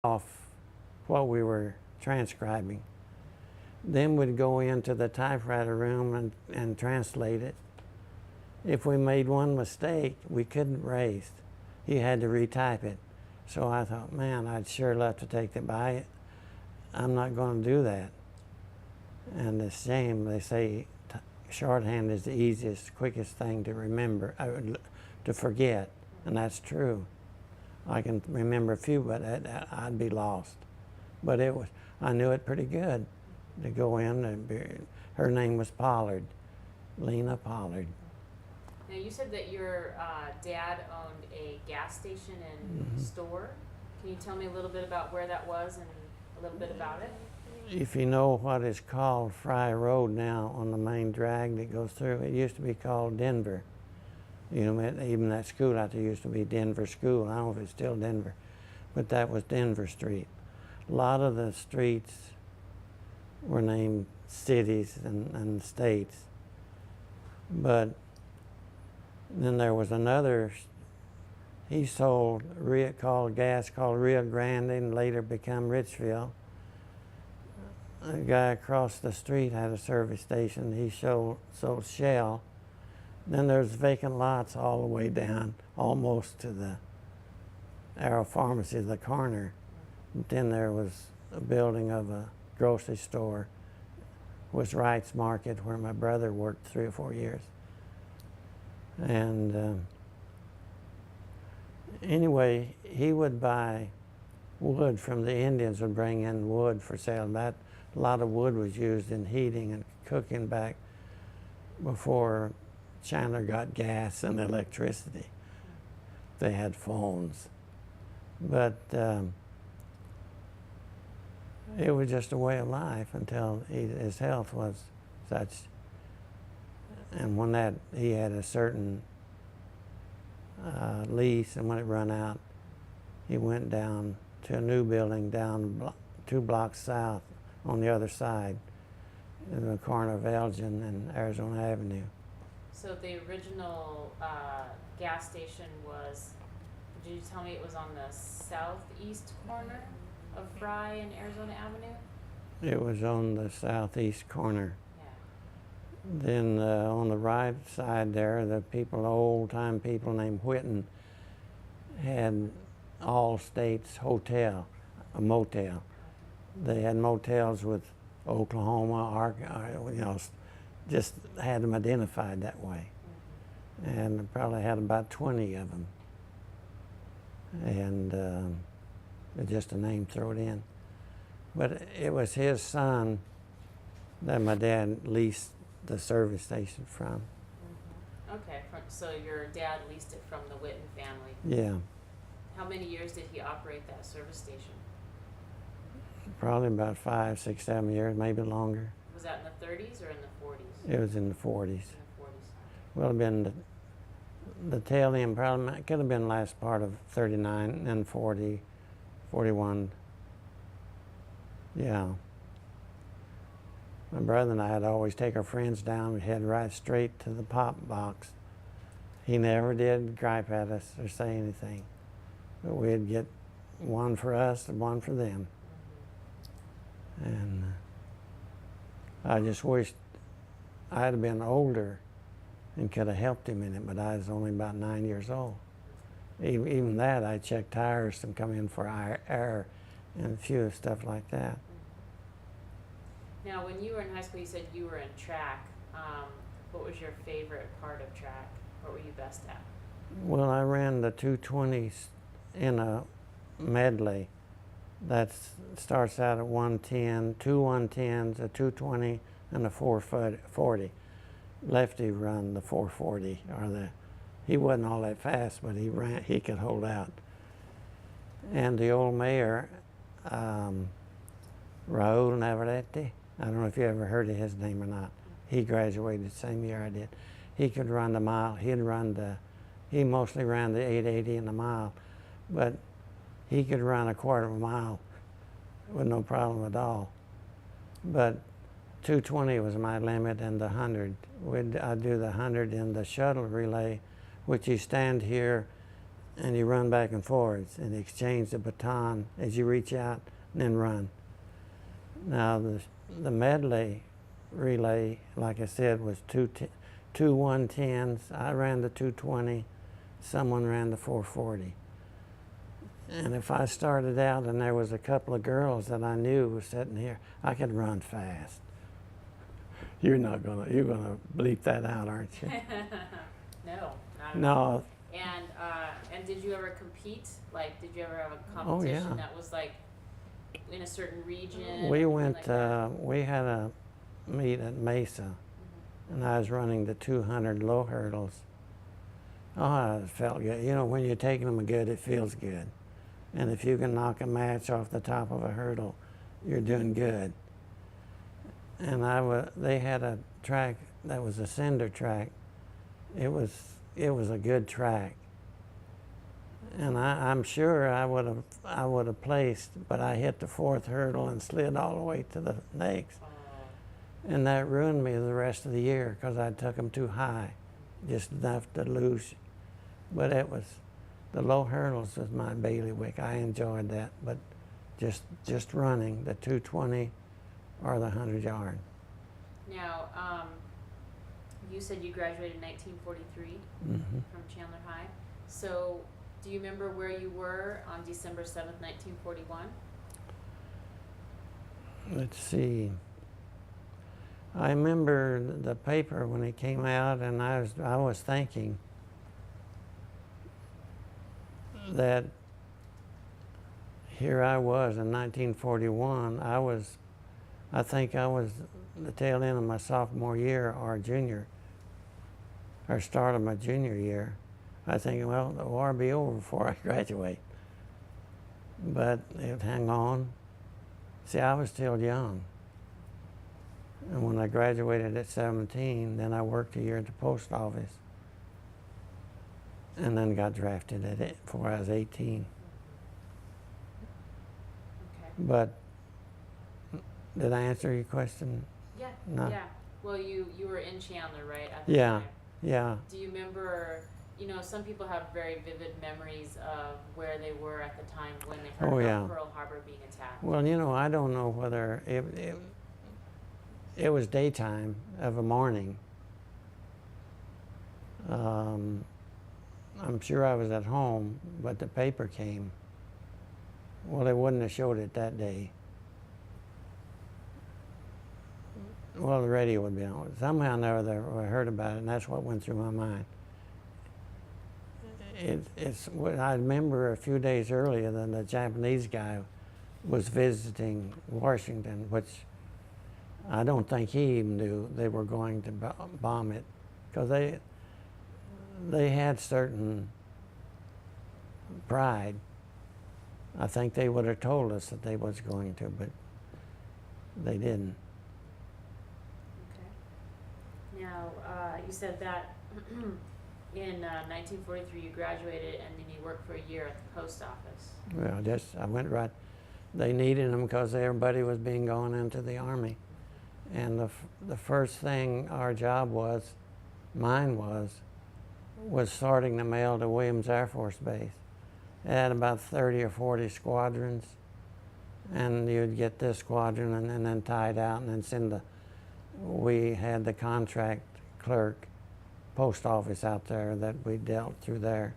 off what we were transcribing. Then we'd go into the typewriter room and translate it. If we made one mistake, we couldn't erase. You had to retype it. So I thought, man, I'd sure love to take the bite. I'm not going to do that. And it's a shame. They say shorthand is the easiest, quickest thing to remember, to forget, and that's true. I can remember a few, but I'd be lost. But I knew it pretty good. To go in, her name was Pollard, Lena Pollard. Now you said that your dad owned a gas station and store. Can you tell me a little bit about where that was and a little bit about it? If you know what is called Fry Road now on the main drag that goes through, it used to be called Denver. You know, even that school out there used to be Denver School. I don't know if it's still Denver, but that was Denver Street. A lot of the streets were named cities and states. But then there was another, he sold gas called Rio Grande and later became Richville. A guy across the street had a service station. He sold Shell. Then there's vacant lots all the way down, almost to the Arrow Pharmacy, the corner. Then there was a building of a grocery store, was Wright's Market, where my brother worked 3 or 4 years. And anyway, he would buy wood from the Indians, would bring in wood for sale. A lot of wood was used in heating and cooking back before Chandler got gas and electricity. They had phones. But it was just a way of life until his health was such. And when he had a certain lease, and when it ran out, he went down to a new building down 2 blocks south on the other side, in the corner of Elgin and Arizona Avenue. So the original gas station was, did you tell me it was on the southeast corner of Fry and Arizona Avenue? It was on the southeast corner. Yeah. Then on the right side there, the old-time people named Whitten had All States Hotel, a motel. They had motels with Oklahoma, just had them identified that way. And probably had about 20 of them. And just a name thrown in. But it was his son that my dad leased the service station from. Okay, so your dad leased it from the Whitten family. Yeah. How many years did he operate that service station? Probably about 5, 6, 7 years, maybe longer. Was that in the 30s or in the 40s? It was in the 40s. In the 40s. Well, it'd been the tail end, probably, it could have been last part of 39 and 40, 41. Yeah. My brother and I'd always take our friends down and head right straight to the pop box. He never did gripe at us or say anything. But we'd get one for us and one for them. And I just wished I'd have been older and could have helped him in it, but I was only about 9 years old. Even that, I checked tires and come in for air and a few stuff like that. Now, when you were in high school, you said you were in track. What was your favorite part of track? What were you best at? Well, I ran the 220s in a medley. That starts out at 110, 2 110s, a 220, and a 440. Lefty run the 440, he wasn't all that fast, but he could hold out. And the old mayor, Raul Navarrete, I don't know if you ever heard of his name or not. He graduated the same year I did. He could run the mile. He mostly ran the 880 and the mile, but he could run a quarter of a mile with no problem at all. But 220 was my limit, and the 100. I'd do the 100 in the shuttle relay, which you stand here and you run back and forwards and exchange the baton as you reach out and then run. Now the medley relay, like I said, was two 110s. I ran the 220. Someone ran the 440. And if I started out and there was a couple of girls that I knew were sitting here, I could run fast. You're gonna bleep that out, aren't you? No, not at all. No. And did you ever compete? Like, did you ever have a Oh, yeah. competition that was like in a certain region? We or went. anything like that? We had a meet at Mesa, and I was running the 200 low hurdles. Oh, it felt good. You know, when you're taking them good, it feels good. And if you can knock a match off the top of a hurdle, you're doing good. And they had a track that was a cinder track. It was a good track. And I'm sure I would have placed, but I hit the fourth hurdle and slid all the way to the next. And that ruined me the rest of the year because I took them too high, just enough to lose. But the low hurdles was my bailiwick. I enjoyed that, but just running the 220 or the 100-yard. Now, you said you graduated in 1943 from Chandler High. So, do you remember where you were on December 7th, 1941? Let's see. I remember the paper when it came out, and I was thinking that here I was in 1941. I think I was the tail end of my sophomore year or junior, or start of my junior year. I think, well, the war will be over before I graduate. But it hung on. See, I was still young. And when I graduated at 17, then I worked a year at the post office. And then got drafted at it before I was 18. Okay. But did I answer your question? Yeah. No. Yeah. Well, you were in Chandler, right? At the Yeah. time. Yeah. Do you remember? You know, some people have very vivid memories of where they were at the time when they heard about Pearl Harbor being attacked. Well, you know, I don't know whether it was daytime of a morning. I'm sure I was at home, but the paper came. Well, they wouldn't have showed it that day. Well, the radio would be on. Somehow or another, I heard about it, and that's what went through my mind. It's what I remember a few days earlier than the Japanese guy was visiting Washington, which I don't think he even knew they were going to bomb it, because they had certain pride. I think they would have told us that they was going to, but they didn't. Okay. Now, you said that in 1943 you graduated and then you worked for a year at the post office. Well, I went right. They needed them because everybody was being gone into the Army. And the first thing our job was, mine was sorting the mail to Williams Air Force Base. It had about 30 or 40 squadrons, and you'd get this squadron and then tie it out and then send we had the contract clerk post office out there that we dealt through there.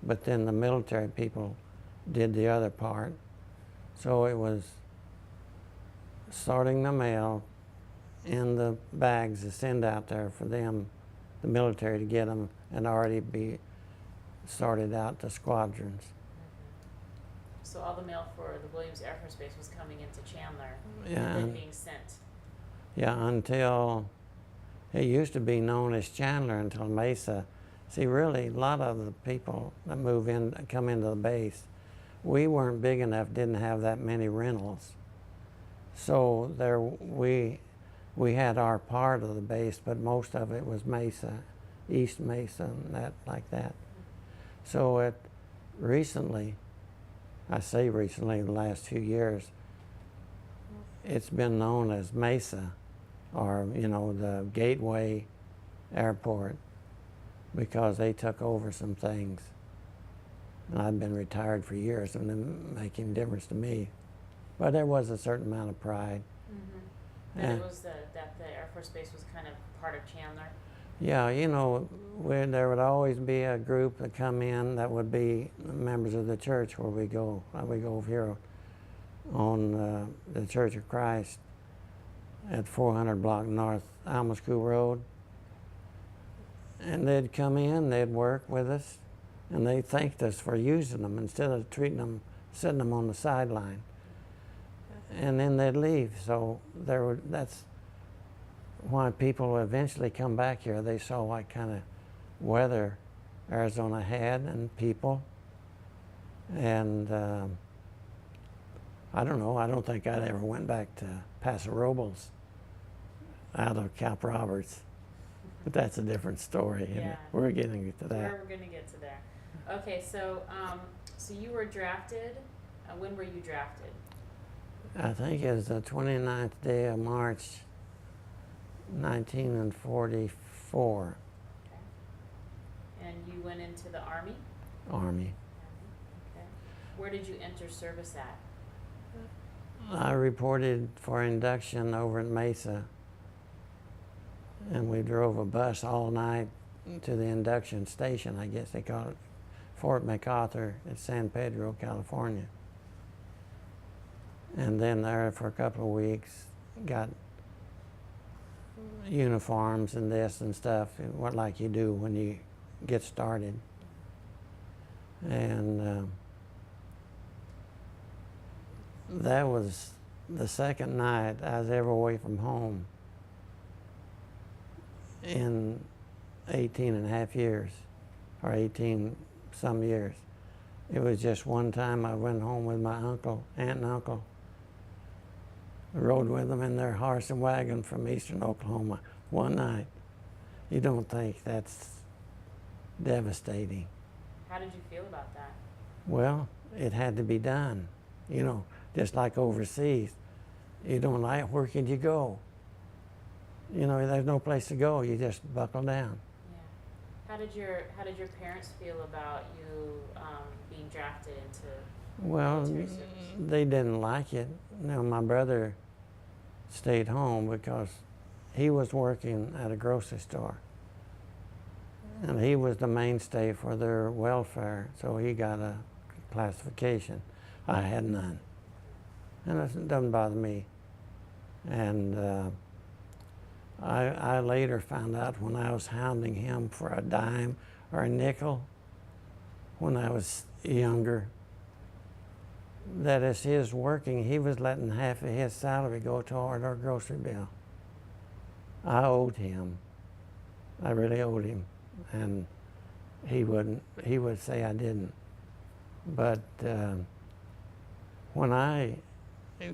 But then the military people did the other part. So it was sorting the mail in the bags to send out there for them, the military, to get them and already be sorted out to squadrons. So all the mail for the Williams Air Force Base was coming into Chandler Yeah, and then being sent. Yeah, until it used to be known as Chandler until Mesa. See, really, a lot of the people that come into the base, we weren't big enough, didn't have that many rentals. So we had our part of the base, but most of it was Mesa, East Mesa, and that like that. So recently, I say recently, the last few years, it's been known as Mesa, or the Gateway Airport, because they took over some things. And I'd been retired for years, and it didn't make any difference to me. But there was a certain amount of pride. Mm-hmm. That it was that the Air Force Base was kind of part of Chandler. Yeah, you know, there would always be a group that come in that would be members of the church where we go. We go over here on the Church of Christ at 400 block North Alma School Road. And they'd come in, they'd work with us, and they thanked us for using them instead of treating them, sitting them on the sideline. And then they'd leave. So that's why people eventually come back here. They saw what kind of weather Arizona had and people. And I don't know, I don't think I'd ever went back to Paso Robles out of Camp Roberts. But that's a different story. Yeah. We're getting to that. We're going to get to there. Okay, so so you were drafted. When were you drafted? I think it was the 29th day of March, 1944. Okay. And you went into the Army? Army. Okay. Where did you enter service at? I reported for induction over at Mesa, and we drove a bus all night to the induction station, I guess they call it, Fort MacArthur at San Pedro, California. And then there for a couple of weeks, got uniforms and this and stuff, what like you do when you get started. And that was the second night I was ever away from home in 18 and a half years, or 18 some years. It was just one time I went home with my aunt and uncle. I rode with them in their horse and wagon from eastern Oklahoma one night. You don't think that's devastating. How did you feel about that? Well, it had to be done. You know, just like overseas. You don't like, where can you go? You know, there's no place to go. You just buckle down. Yeah. How did your parents feel about you being drafted into Well, military service? they didn't like it. Now, my brother stayed home because he was working at a grocery store. And he was the mainstay for their welfare, so he got a classification. I had none. And it doesn't bother me. And I later found out when I was hounding him for a dime or a nickel when I was younger, that as he was working, he was letting half of his salary go toward our grocery bill. I owed him. I really owed him. And he would say I didn't. But when I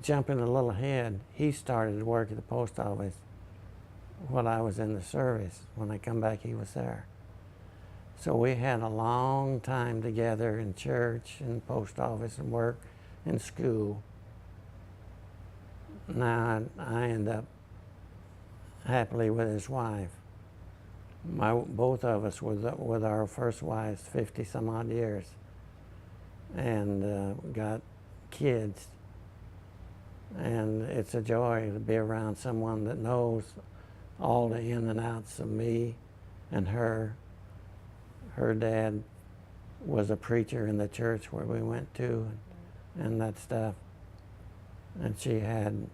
jumping a little ahead, he started to work at the post office while I was in the service. When I come back, he was there. So we had a long time together in church and post office and work and school. Now I end up happily with his wife. Both of us were with our first wives 50 some odd years, and got kids. And it's a joy to be around someone that knows all the in and outs of me and her. Her dad was a preacher in the church where we went to and that stuff. And she had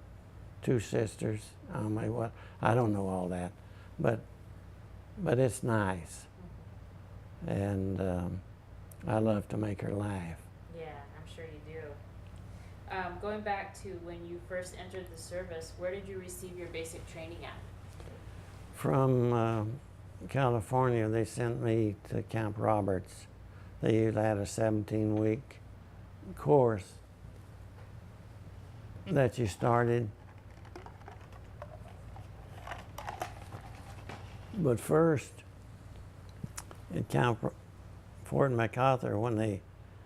2 sisters. I don't know all that, but it's nice. And I love to make her laugh. Yeah, I'm sure you do. Going back to when you first entered the service, where did you receive your basic training at? From California, they sent me to Camp Roberts. They usually had a 17-week course that you started. But first, at Camp Fort MacArthur, when they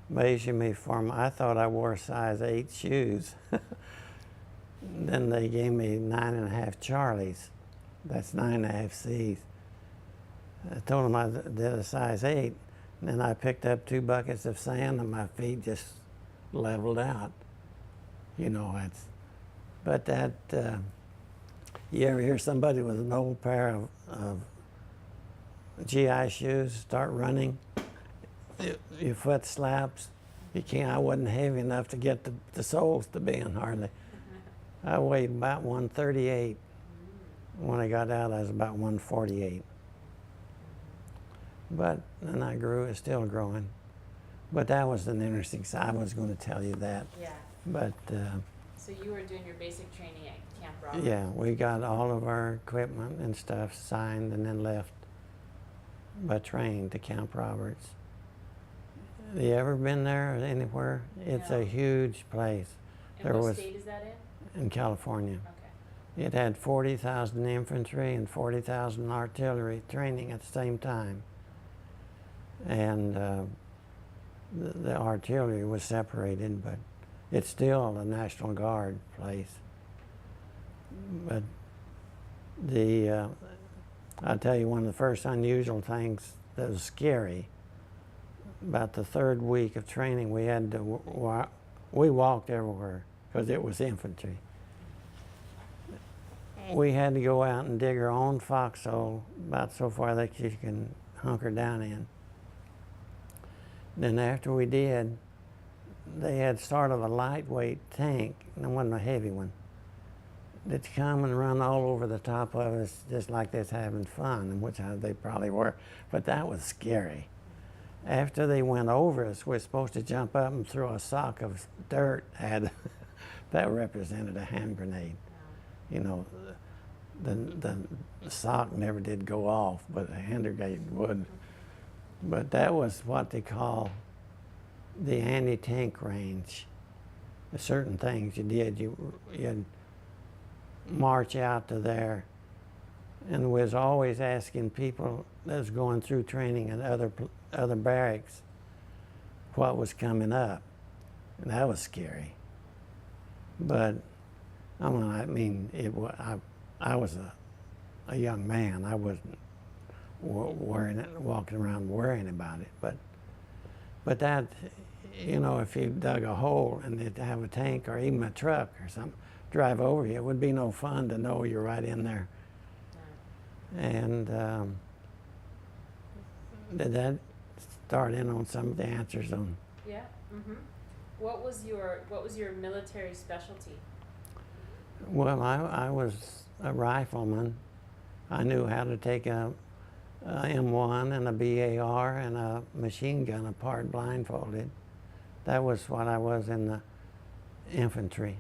measured me I thought I wore size 8 shoes. Then they gave me 9.5 Charlies. That's 9.5 C's. I told them I did a size 8. And then I picked up 2 buckets of sand and my feet just leveled out. You know, but that, you ever hear somebody with an old pair of GI shoes start running? Your foot slaps. You can't. I wasn't heavy enough to get the soles to bend hardly. I weighed about 138. When I got out, I was about 148. But then I grew. It's still growing. But that was an interesting side. I was going to tell you that. Yeah. But so you were doing your basic training at Camp Roberts? yeah, we got all of our equipment and stuff signed and then left by train to Camp Roberts. Have you ever been there or anywhere? It's No. a huge place. And what state is that in California. in? Okay. It had 40,000 infantry and 40,000 artillery training at the same time. And the artillery was separated, but it's still a National Guard place. But I'll tell you one of the first unusual things that was scary. About the 3rd week of training, we had to we walked everywhere because it was infantry. We had to go out and dig our own foxhole about so far that you can hunker down in. Then after we did, they had sort of a lightweight tank, and it wasn't a heavy one, that'd come and run all over the top of us just like they was having fun, which they probably were, but that was scary. After they went over us, we're supposed to jump up and throw a sock of dirt at that represented a hand grenade. You know, the sock never did go off, but a hand grenade would. But that was what they call the anti-tank range. Certain things you did, you'd march out to there, and was always asking people that was going through training in other barracks what was coming up, and that was scary. But I mean, I was a young man. I wasn't walking around worrying about it. But that, you know, if you dug a hole and they'd have a tank or even a truck or something drive over you, it would be no fun to know you're right in there. And did that start in on some of the answers on? Yeah. Mm-hmm. What was your military specialty? Well, I was a rifleman. I knew how to take a M1 and a BAR and a machine gun apart blindfolded. That was what I was in the infantry.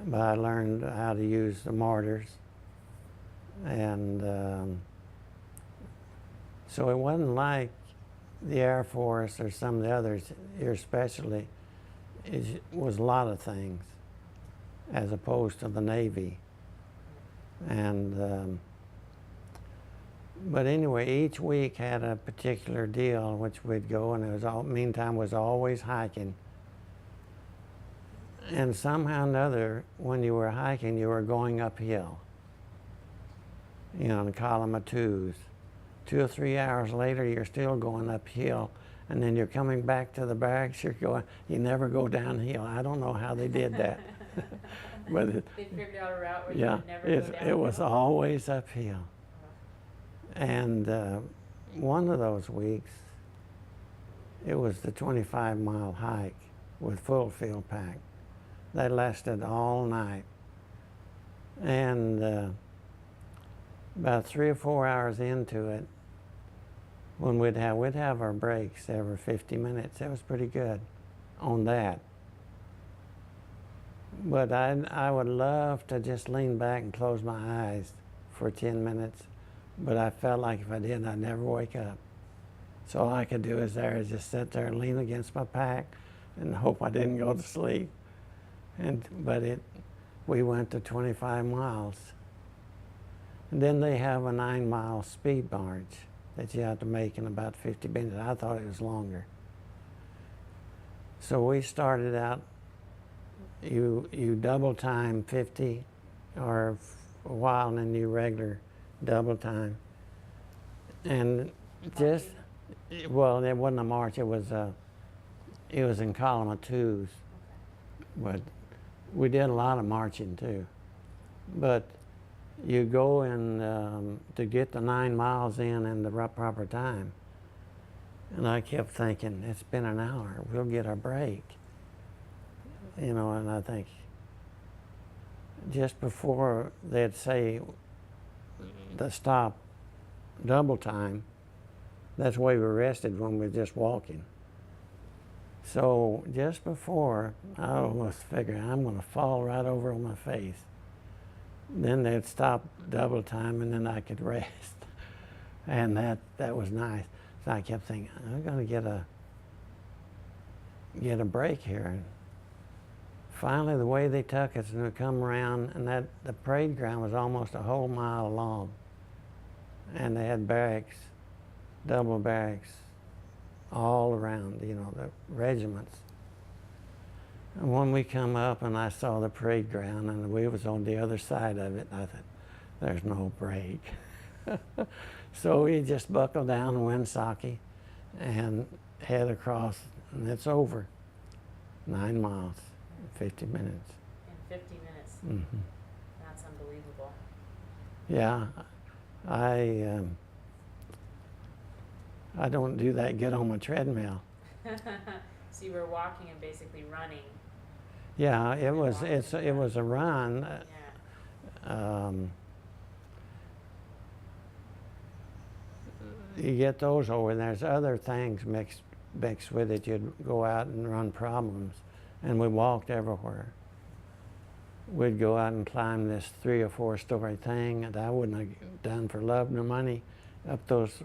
But I learned how to use the mortars. And so it wasn't like the Air Force or some of the others. Your specialty was a lot of things as opposed to the Navy. And but anyway, each week had a particular deal which we'd go, and it was meantime was always hiking. And somehow or another, when you were hiking, you were going uphill. You know, in a column of twos. 2 or 3 hours later, you're still going uphill, and then you're coming back to the barracks. You never go downhill. I don't know how they did that. But they figured out a route where yeah, you would never go downhill. it was always uphill. And one of those weeks, it was the 25-mile hike with full field pack. That lasted all night. And about 3 or 4 hours into it, when we'd have our breaks every 50 minutes. It was pretty good on that. But I would love to just lean back and close my eyes for 10 minutes, but I felt like if I did, I'd never wake up. So all I could do is just sit there and lean against my pack and hope I didn't go to sleep. But we went to 25 miles. And then they have a 9-mile speed march that you have to make in about 50 minutes. I thought it was longer. So we started out, you double time 50 or a while, and then you regular double time. And just, Well, it wasn't a march. It was in column of twos, but we did a lot of marching too. But you go in to get the 9 miles in the proper time. And I kept thinking, it's been an hour. We'll get our break. You know, and I think just before they'd say the stop double time, that's the way we rested when we were just walking. So just before, I almost figured I'm going to fall right over on my face. Then they'd stop double time, and then I could rest. And that was nice. So I kept thinking, I'm going to get a break here. And finally, the way they took us, and we come around, and the parade ground was almost a whole mile long. And they had barracks, double barracks, all around, you know, the regiments. And when we come up and I saw the parade ground and we was on the other side of it, I thought, there's no break. So we just buckled down in Winsocki and head across, and it's over. 9 miles, 50 minutes. In 50 minutes. Mm-hmm. That's unbelievable. Yeah, I don't do that good on my treadmill. So you were walking and basically running. Yeah, it was a run. Yeah. You get those over, and there's other things mixed with it. You'd go out and run problems, and we walked everywhere. We'd go out and climb this 3 or 4 story thing that I wouldn't have done for love nor money up those